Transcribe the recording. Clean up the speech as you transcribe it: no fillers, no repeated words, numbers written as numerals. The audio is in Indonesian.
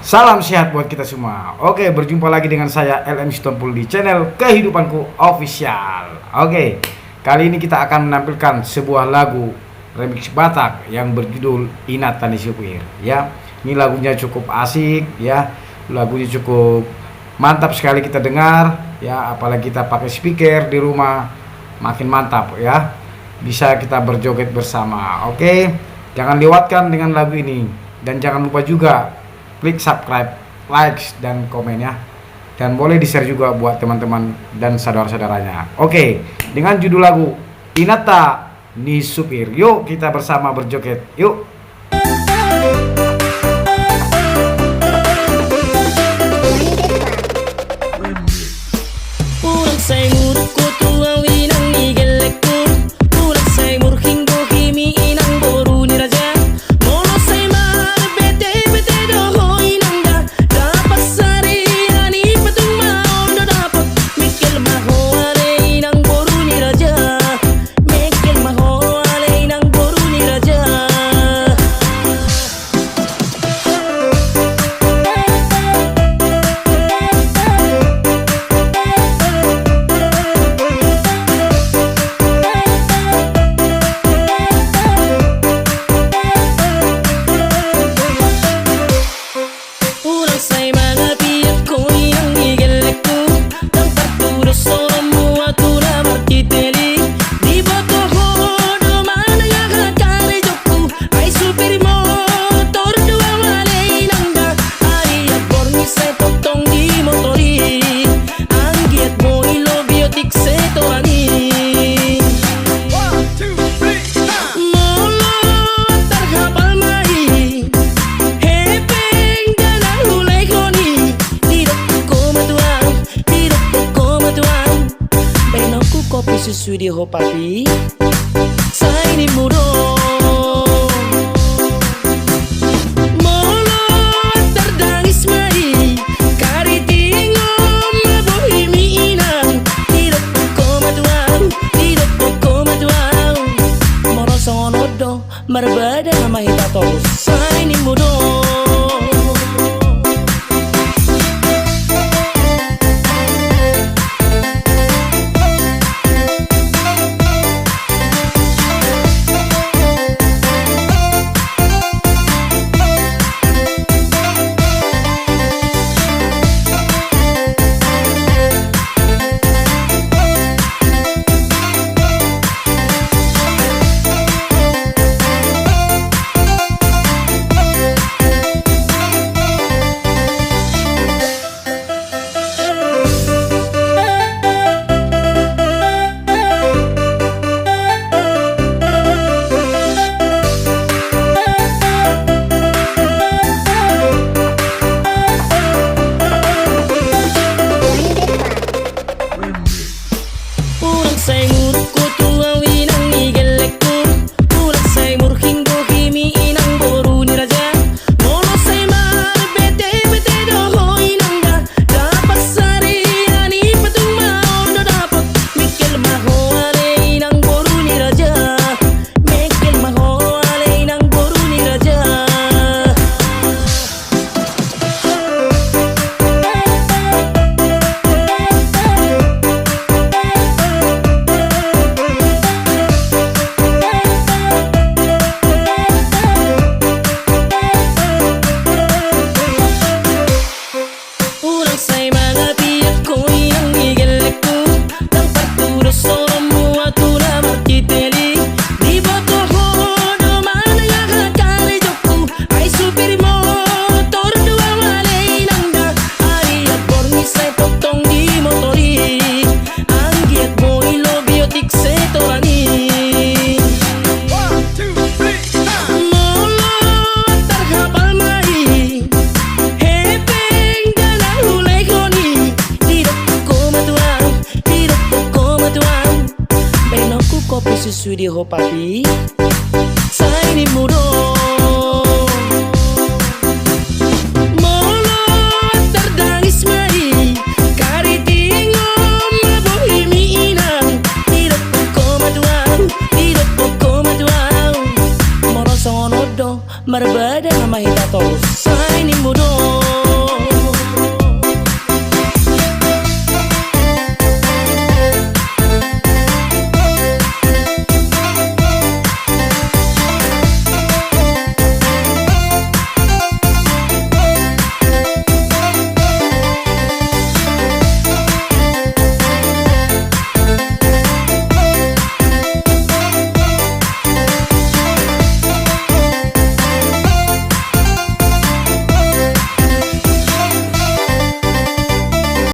Salam sehat buat kita semua. Oke, berjumpa lagi dengan saya LM Stompul di channel Kehidupanku Official. Oke, kali ini kita akan menampilkan sebuah lagu remix Batak yang berjudul Inata Ni Supir. Ya, ini lagunya cukup asik ya, lagunya cukup mantap sekali kita dengar ya, apalagi kita pakai speaker di rumah, makin mantap ya. Bisa kita berjoget bersama. Oke, jangan lewatkan dengan lagu ini dan jangan lupa juga klik subscribe, likes, dan komen ya. Dan boleh di-share juga buat teman-teman dan saudara-saudaranya. Oke, dengan judul lagu Inata Ni Supir. Yuk kita bersama berjoget. Yuk. Susu di ho papi sai ni muro molo terdangis mai kari tingom bohimi inang tidak poko matuang moro sonodo marbada nama hitato sai ni muro. Susu di ho papi sai ni muro